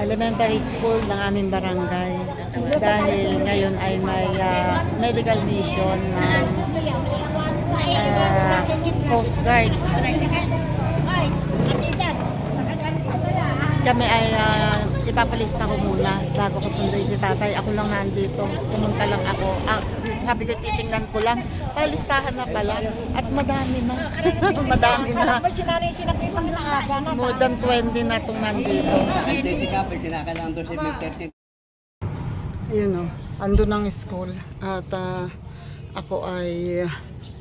elementary school ng aming barangay. Dahil ngayon ay may medical mission ng Coast Guard. Kami ay ipapalista ko muna bago ko sunduin si tatay. Ako lang nandito. Pumunta lang ako. Sabi ko, titingnan ko lang. Listahan na pala. At madami na. Madami na. More than 20 na itong nandito. Ayun o. Ando ng school. At ako ay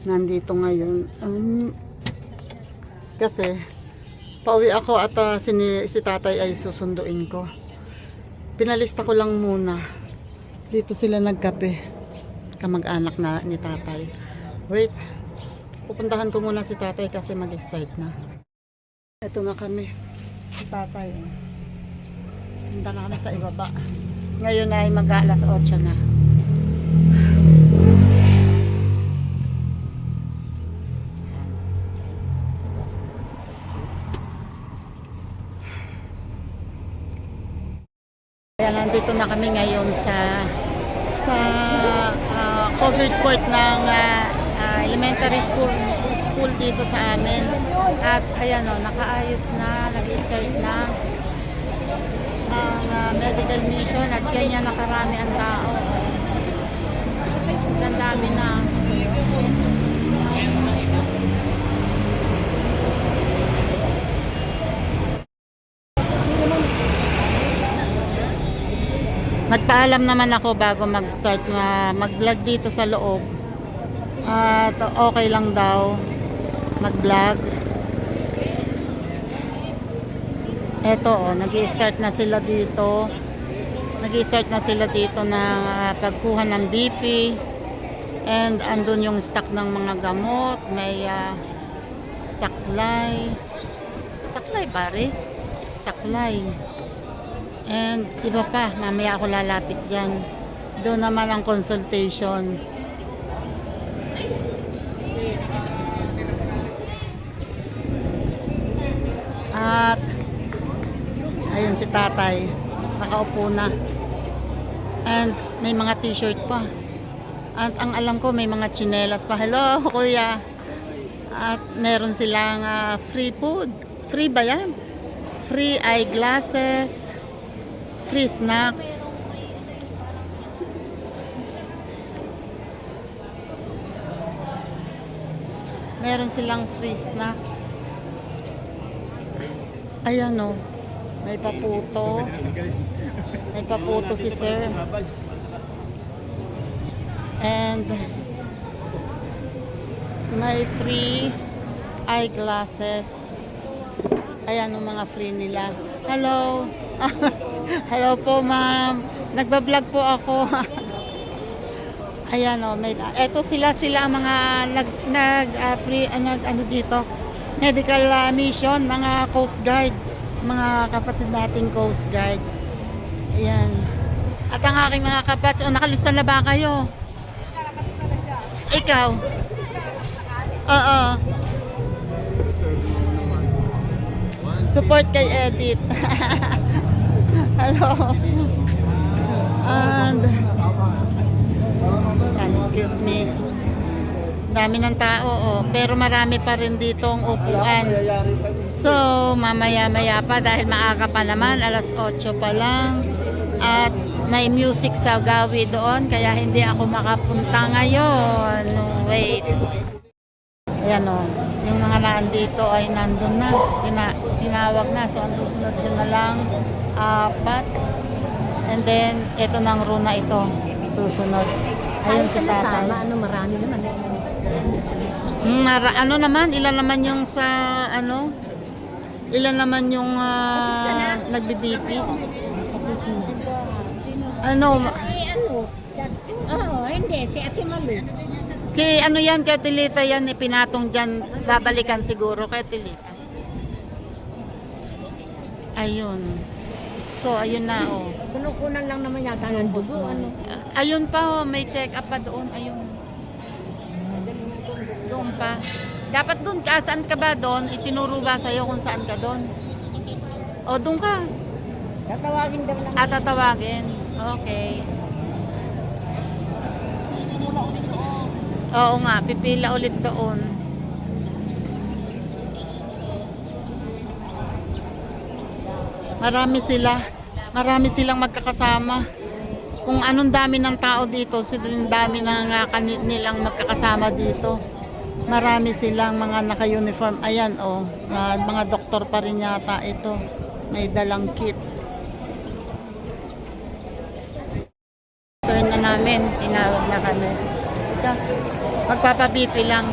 nandito ngayon. Kasi pauwi ako at si tatay ay susunduin ko. Pinalista ko lang muna. Dito sila nagkape. Kamag-anak na ni tatay. Wait. Pupuntahan ko muna si tatay kasi mag-start na. Ito na kami. Si tatay. Punta na kami sa ibaba. Ngayon ay mag-alas 8 na. Kaya nandito na kami ngayon sa covered court ng elementary school dito sa amin. At ayan o, nakaayos na, nag-start na ang medical mission at ganyan nakarami ang tao. Ang dami na. Nagpaalam naman ako bago mag-start mag-vlog dito sa loob. At okay lang daw mag-vlog. Eto, nag-i-start na sila dito. Nag-i-start na sila dito ng pagkuha ng BP. And andun yung stock ng mga gamot. May saklay. Saklay pare. Saklay. And iba pa, mamaya ako lalapit dyan. Doon naman ang consultation. At ayun si tatay, nakaupo na. And may mga t-shirt pa. At ang alam ko may mga tsinelas pa. Hello kuya. At meron silang free food. Free ba yan? Free eyeglasses, free snacks. Meron silang free snacks. Ayan o. May paputo. May paputo si sir. And may free eyeglasses. Ayan ang mga free nila. Hello. Hello po ma'am. Nagbablog po ako. Ayan o. Eto sila mga ano dito. Medical mission, mga Coast Guard. Mga kapatid nating Coast Guard. Ayan. At ang aking mga kapats, nakalista na ba kayo? Ikaw? Oo. Support kay Edith. Hello. And excuse me. Dami ng tao, pero marami pa rin ditong upuan. So, mamaya-maya pa dahil maaga pa naman, alas 8 pa lang. At may music sa gawi doon, kaya hindi ako makapunta ngayon. No, wait. Ayan o, yung mga nandito ay nandun na. Tinawag na. So, ang susunod ko na lang, 4. And then, ito ng runa ito. Susunod. Ayun si tatay. Marami naman. Ano naman? Ilan naman yung sa, ilan naman yung nagbibipi? Hindi. Si Ate Malu. Ano yan, kay Tilita yan, pinatong dyan, babalikan siguro kay Tilita. Ayun. So, ayun na, oh. Kunukunan lang naman yata ng dugo, Ayun pa, oh, may check up pa doon, ayun. Doon pa. Dapat doon ka, saan ka ba doon? Itinuro ba sa'yo kung saan ka doon? O, doon ka. Tatawagin daw lang. At tatawagin. Okay. Oo nga, pipila ulit doon. Marami silang magkakasama. Kung anong dami ng tao dito, silang dami ng nilang magkakasama dito. Marami silang mga naka-uniform. Ayan mga doktor pa rin yata ito. May dalang kit. Turn na namin, tinawag na kami. Magpapabipi lang.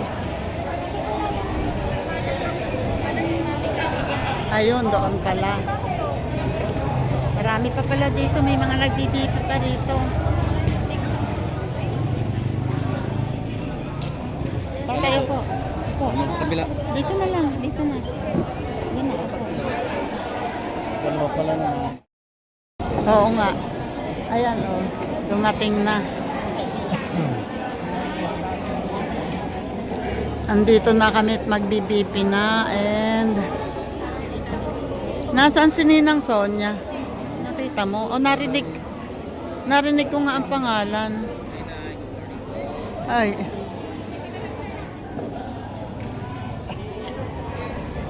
Ayun, doon pala. Marami pa pala dito. May mga nagbibipi pa rito. Tayo po. Po. Dito na lang. Dito na. Dito na ako. Dalawa pala na. Oo nga. Ayan dumating na. Andito na kami at magbibipi na and nasaan si Ninang Sonia? Nakita mo? Narinig ko nga ang pangalan. Ay.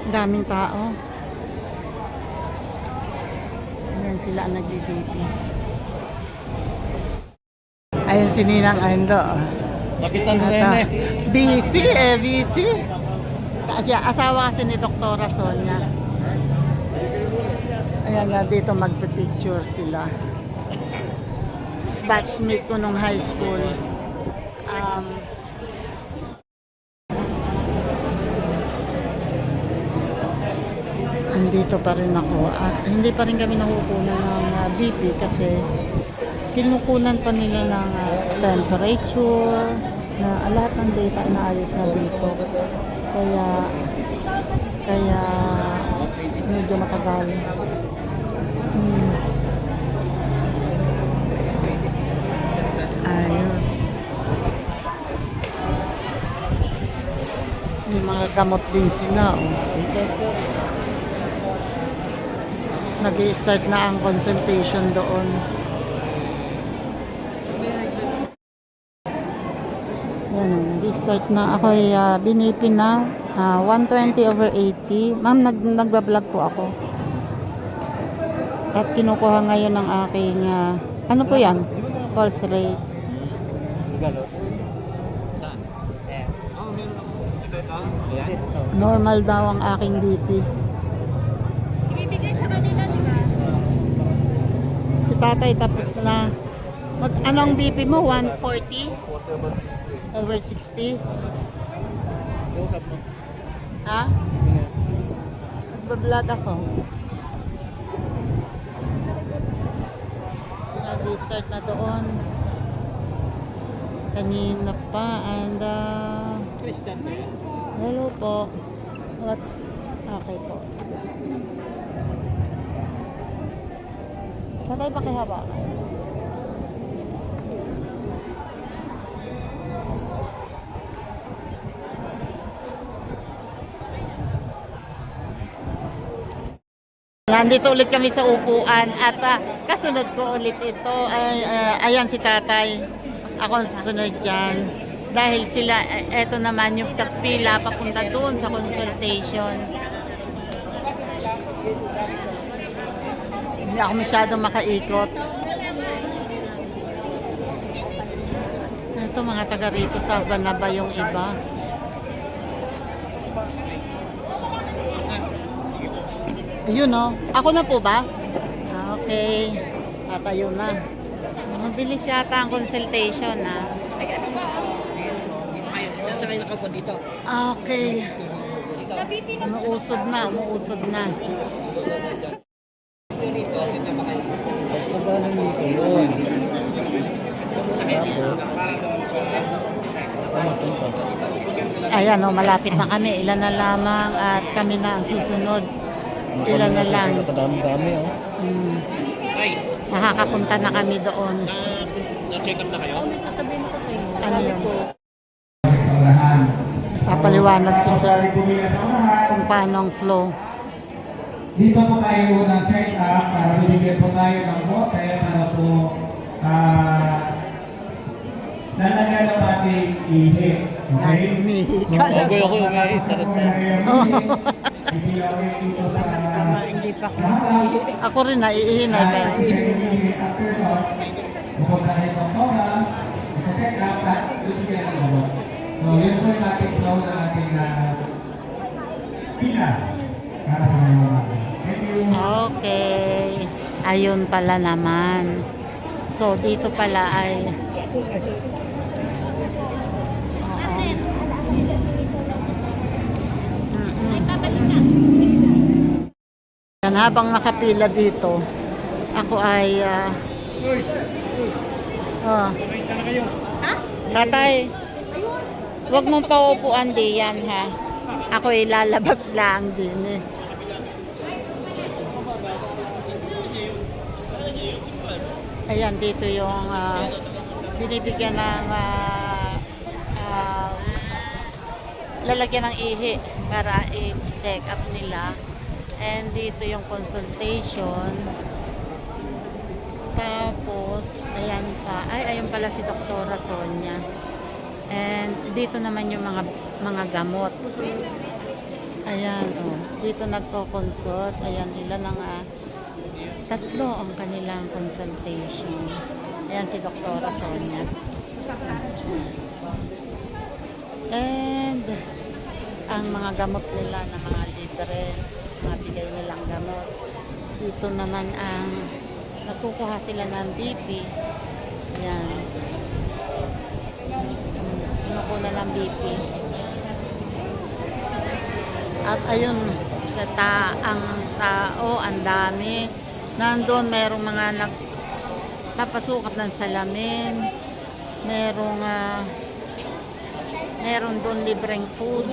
Daming tao. Ayan sila ang nagbibipi. Ayun si Ninang Ando. Kapitan Rene. Busy. Kasi asawa kasi ni Doktora Sonia. Ayan nga dito magpipicture sila. Batchmate ko nung high school. Andito pa rin ako at hindi pa rin kami nakukunan ng BP kasi kinukunan pa nila ng temperature na lahat ng data inaayos na dito. Kaya medyo matagal. Ayos. May mga gamot din sila. Nag-i-start na ang consultation doon. Yan, nag-i-start na. Ako ay binipin na 120/80. Ma'am, nagbablog po ako. At kinukuha ngayon ng aking ano po yan? Pulse rate. Normal daw ang aking BP. Ibibigay sa kanila, di ba? Si tatay tapos na. Anong BP mo? 140? Over 60? Ha? Nagbablog ako. Nag-start na doon. Kanina pa and hello po. Okay po. Tatay ba kayo hawakan? Nandito ulit kami sa upuan at kasunod ko ulit ito. Ayan si tatay. Ako ang susunod dyan. Dahil sila, eto naman yung pila papunta doon sa consultation. Hindi ako masyadong makaikot. Ito mga taga rito sa Banaba yung iba. Ayun Ako na po ba? Okay. Tatayo na. Mabilis yata ang consultation Okay. Umuusod na. Ayan malapit na kami. Ilan na lamang at kami na ang susunod. Ilan na lang. Kadami-dami Makakapunta na kami doon. Na-check up na kayo? May sasabihin ko sa iyo. Ano yun? Papaliwanag si sir kung paano ang flow. dito po tayo unang check up para bibigyan po tayo ng bote para po lalagyan ng ating ihi. Okay? Umihi So, ka Bago ako umihi, sakit na. Bibigyan ko dito sa Hindi pa sa harap. Ako rin naiihi na. Pupunta rin ng Tora, check up at bibigyan ng gamot. So, yun po yung ating flow na ating pila para sa mga natin. Thank you. Okay. Ayun pala naman. So, dito pala ay... Oo. Yan, habang nakapila dito, ako ay... Tatay, huwag mong paupuan diyan ha. Ako ay lalabas lang din eh. Ayan, dito yung binibigyan ng lalagyan ng ihi para i-check up nila. And dito yung consultation. Tapos, ayan pa. Ay, ayun pala si Doktora Sonia. And dito naman yung mga gamot. Ayan, oh. Dito nagko-consult. Ayan, ilan ang tatlo ang kanilang consultation. Ayan si Doktora Sonia. And ang mga gamot nila na mga libre, mga bigay nilang gamot. Dito naman ang nagkukuha sila ng BP. Ayan. Kinukuha ng BP. At ayun, ang tao, ang dami. Nandun, merong mga nagpapasukat ng salamin. Meron doon libreng food.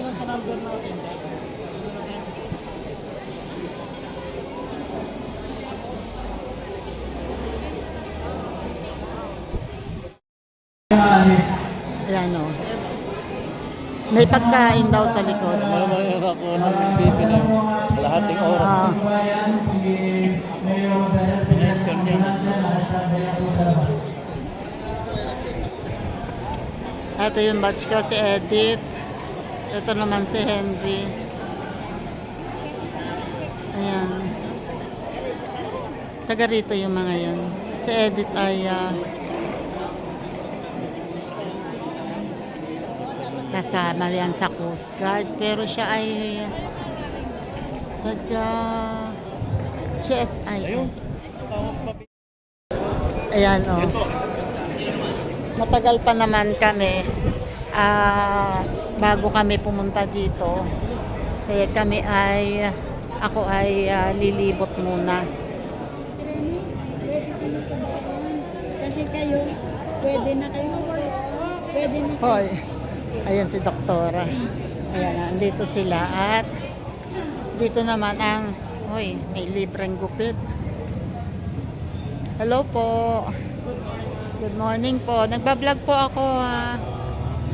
Ayan o. May pagkain daw sa likod. Mayroon ako ng BP na kalahating oras. Ito yung batch ko, si Edith. Ito naman si Henry. Ayan. Taga rito yung mga yun. Si Edith ay kasama yan sa Coast Guard. Pero siya ay taga GSIS. Ayan o. Matagal pa naman kami bago kami pumunta dito. Kaya ako ay lilibot muna. Kasi kayo, pwede na kayo. Pwede na kayo. Hoy. Ayan si Doktora. Ayan, andito sila at dito naman ang may libreng gupit. Hello po. Good morning po. Nagbablog po ako ha.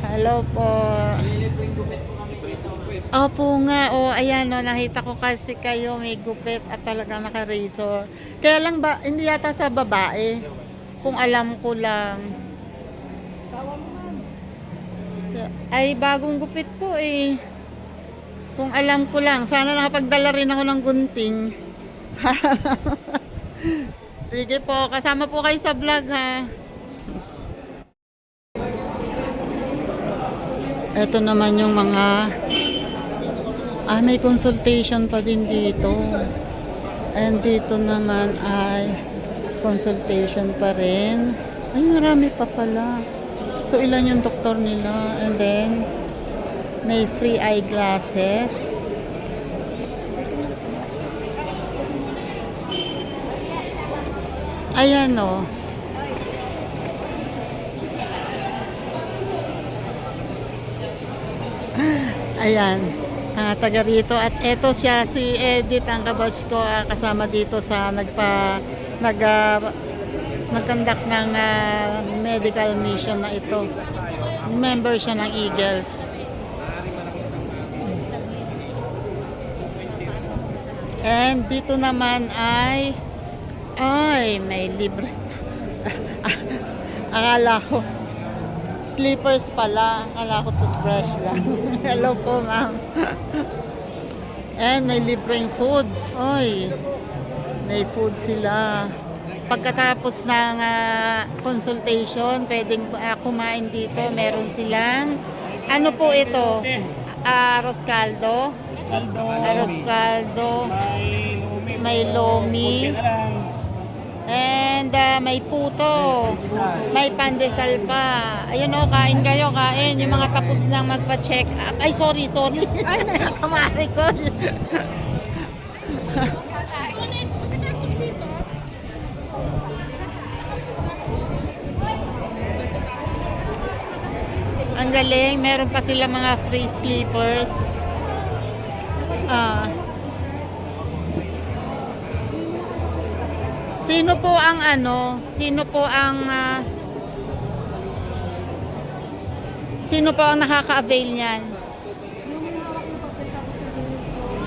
Hello po. Opo nga. Ayan nakita ko kasi kayo may gupit at talagang naka-razor. Kaya lang ba, hindi yata sa babae. Kung alam ko lang. Ay, bagong gupit po eh. Kung alam ko lang. Sana nakapagdala rin ako ng gunting. Sige po, kasama po kayo sa vlog ha. Ito naman yung mga may consultation pa din dito. And dito naman ay consultation pa rin. Ay, marami pa pala. So, ilan yung doktor nila. And then, may free eyeglasses. Ayan o. Ayan. Taga rito. At eto siya, si Edith, ang kabatch ko, kasama dito sa nag-conduct ng medical mission na ito. Member siya ng Eagles. And dito naman ay may libre. Akala ko slippers pala. Akala ko toothbrush lang. Hello po, ma'am. And may libreng food. Oy, may food sila. Pagkatapos ng consultation, pwedeng kumain dito. Meron silang, ano po ito? Arroz caldo. Arroz caldo. May lomi. And may puto. May pandesal pa. Ayun o, kain kayo, kain. Yung mga tapos nang magpa-check up. Ay, sorry. Kamari ko. Ang galing. Meron pa sila mga free sleepers. Sino po ang nakaka-avail niyan?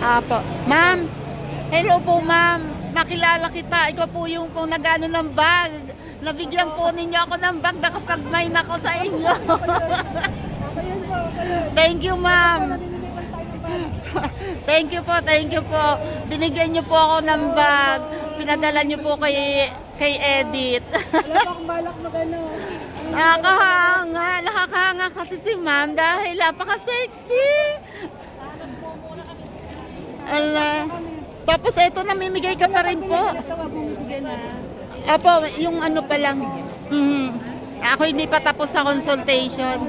Apo. Ma'am, hello po ma'am. Makilala kita. Ikaw po yung nag-ano ng bag. Nabigyan po ninyo ako ng bag. Nakapag-mine ako sa inyo. Thank you ma'am. Thank you po. Binigyan niyo po ako ng bag. Pinadala niyo po kay Edith. Wala pa akong balak mag-ano. Nakakahanga kasi si ma'am dahil napaka-sexy. Ala. Tapos ito, namimigay ka pa rin po. Apo, yung ano pa lang. Ako hindi pa tapos sa consultation.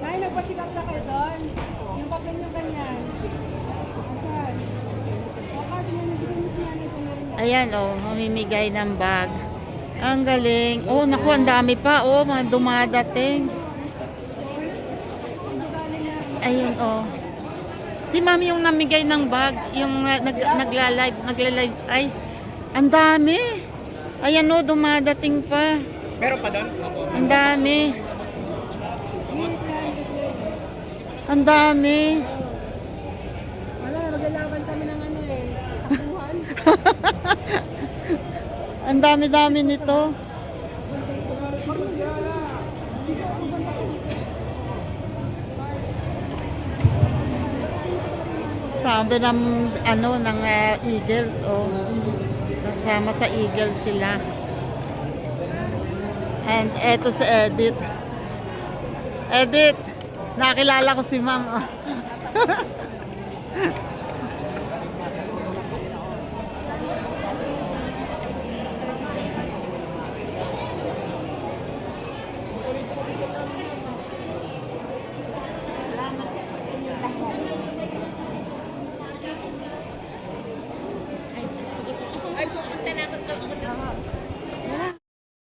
Ay, nagpasikap na kayo doon. Yung papel nyo ganyan. Asan? Baka binanagin mo siya nito na rin. Ayan mamimigay ng bag. Ang galing. Naku, ang dami pa. Mga dumadating. Ayun si ma'am yung namigay ng bag, yung nagla-live. Ay, ang dami. Ayan dumadating pa. Meron pa doon? Ang dami. Ang dami. Wala, maglalaban kami ng takuhan. Ang dami-dami nito. Sabi ng Eagles kasama sa Eagles sila. And eto si Edith. Nakilala ko si ma'am.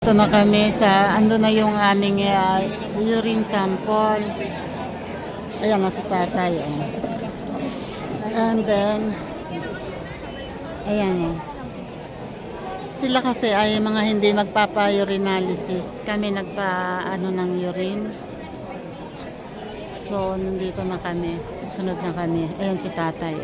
Ito na kami ando na yung aming urine sample. Ayan na si tatay. And then, ayan sila kasi ay mga hindi magpapa-urinalysis. Kami ng urine. So, nandito na kami. Susunod na kami. Ayan si tatay.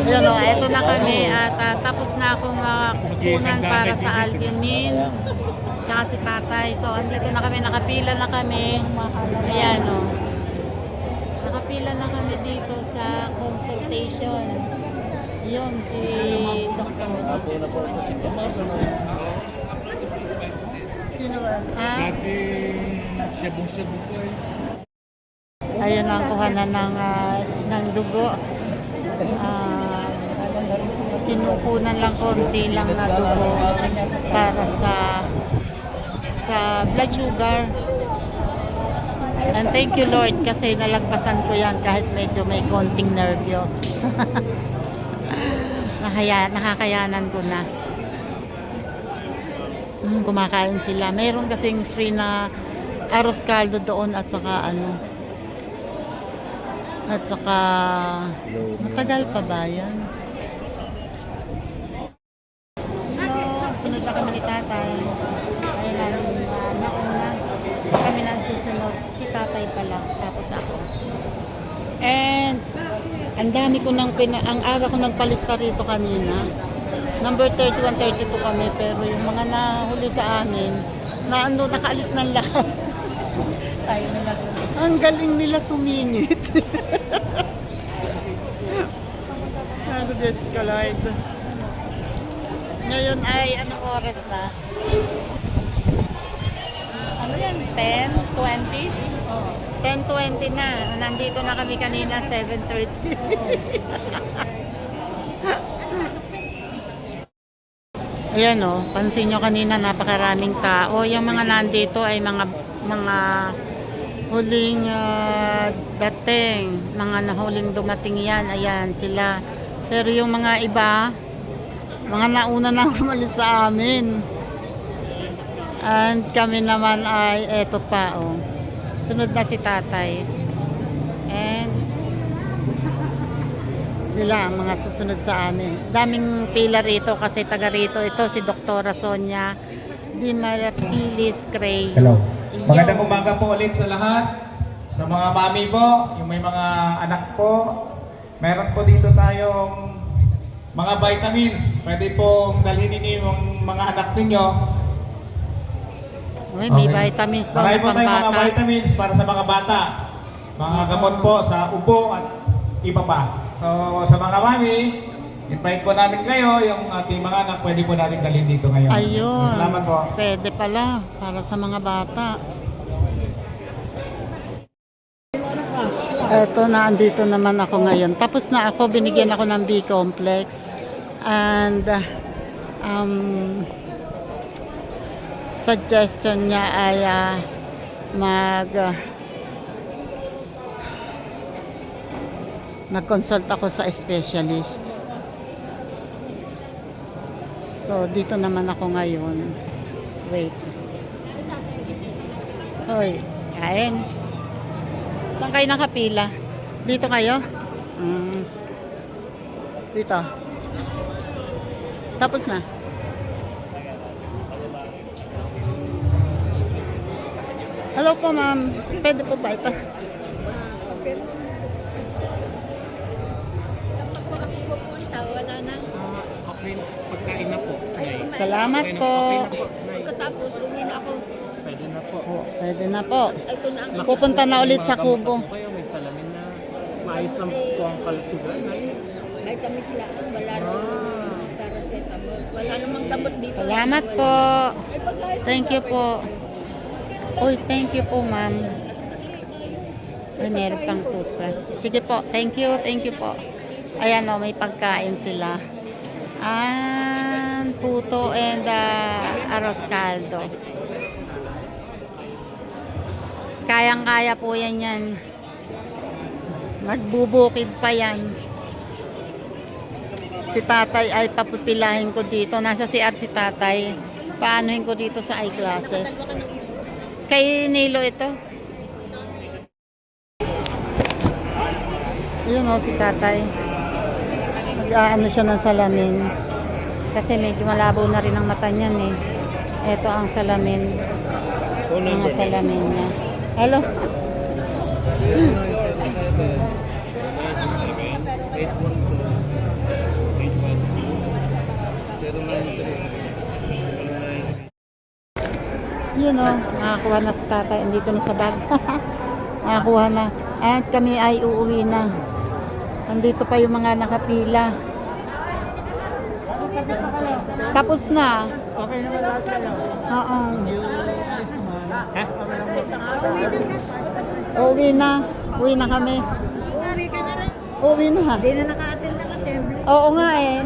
Ayan ito na kami at tapos na akong kunan para sa albumin. Tsaka si tatay. So, andito na kami, nakapila na kami. Ayan nakapila na kami dito sa consultation. Yun, si Dr. Sino ba? Siyabong-siyabong po Ayun ang kuhanan ng dugo. Kinukunan lang konti lang na dugo para sa blood sugar. And thank you Lord kasi nalagpasan ko yan kahit medyo may konting nervyos. Nakakayanan ko na. Kumakain sila. Meron kasing free na arroz caldo doon at saka matagal pa ba yan? Hello. Ang dami ko ang aga ko nagpalista rito kanina. Number 31, 32 kami, pero yung mga nahuli sa amin, nakaalis ng lahat. Tayo na lang. Ang galing nila sumingit. Ano, Diyos ko, Lord. Ngayon ay, anong oras na? Ano yan? 10? 20? 10:20 na. Nandito na kami kanina, 7:30. Ayan o, pansin nyo kanina napakaraming tao. Yung mga nandito ay mga huling dating, mga nahuling dumating yan. Ayan sila. Pero yung mga iba, mga nauna na umalis sa amin. And kami naman ay eto pa o. Sunod na si tatay. And sila ang mga susunod sa amin. Daming pila rito kasi taga rito. Ito si Doktora Sonia Di Marapilis Crayos. Hello. Iyo. Magandang umaga po ulit sa lahat. Sa mga mami po, yung may mga anak po. Meron po dito tayong mga vitamins. Pwede pong dalhin ninyo yung mga anak ninyo. Uy, may vitamins daw na Marami po tayong mga pambata. vitamins para sa mga bata. Mga gamot po sa ubo at iba pa. So sa mga mami, invite po namin kayo, yung ating mga anak, pwede po natin dalhin dito ngayon. Ayun. Salamat po. Pwede pala para sa mga bata. Eto na, andito naman ako ngayon. Tapos na ako, binigyan ako ng B-complex. And suggestion niya ay mag-consult ako sa specialist. So, dito naman ako ngayon. Wait. Hoy, kain. Saan kayo nakapila? Dito kayo? Dito. Tapos na. Hello po, ma'am. Pwede po ba ito? Saan pa po ako pupunta? Wala na. Okay, pagkain na po. Salamat po. Pagkatapos, uwi na ako. Pwede na po. Pwede na po. Ito na ang Pupunta na ulit sa Kubo. Kayo may salamin na maayos lang po ang kalusugan. vitamins lang. Wala namang paracetamol. Wala namang gamot dito. Salamat po. Ay, pag-ayos. Thank you po. Uy, thank you po, ma'am. Ay, meron pang toothbrush. Sige po, thank you po. Ayan o, may pagkain sila. Puto and arroz caldo. Kayang-kaya po yan. Magbubukid pa yan. Si tatay ay papupilahin ko dito. Nasa CR si tatay. Paanohin ko dito sa eyeglasses. Kay Nilo ito. Yun o, si tatay. Mag-aano siya ng salamin. Kasi medyo malabo na rin ang mata niyan eh. Ito ang salamin. Mga salamin niya. Hello. Yun o, nakakuha na si tatay. Andito na sa bag. Nakakuha na. At kami ay uuwi na. Andito pa yung mga nakapila. Tapos na. Okay naman lahat na lang. Oo. Ha? Uuwi na. Uwi na kami. Uwi ka na rin. Uuwi na. Hindi na naka-attend ng assembly. Oo nga eh.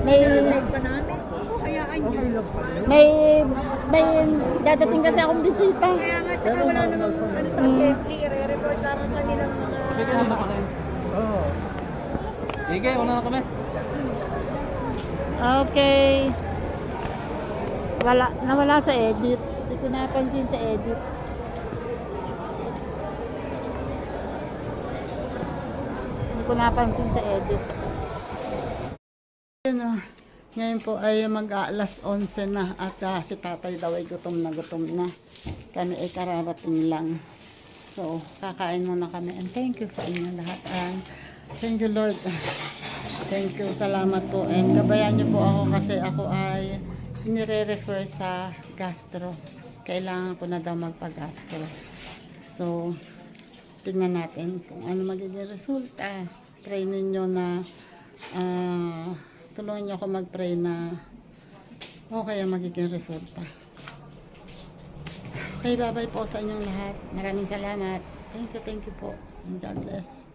May Pa namin. Hayaan nyo. may dadating kasi akong bisita. Kaya nga, tsaka wala namang ano sa assembly. I-report lang ang kanilang mga... Pwede naman pa kayo. Oo. Sige, una na kami. Okay. Nawala sa edit. Hindi ko napansin sa edit. Hindi ko napansin sa edit. Yun o. Ngayon po ay mag-aalas 11 na at si tatay daw ay gutom na. Kami ay kararating lang. So, kakain muna kami. And thank you sa inyo lahat. And Thank you, Lord. Thank you, salamat po. And gabayan niyo po ako kasi ako ay nire-refer sa gastro. Kailangan ko na daw magpa-gastro. So, tingnan natin kung ano magiging resulta. Pray ninyo na tulungan niyo ako mag-pray na okay ang magiging resulta. Okay, bye-bye po sa inyong lahat. Maraming salamat. Thank you po. And God bless.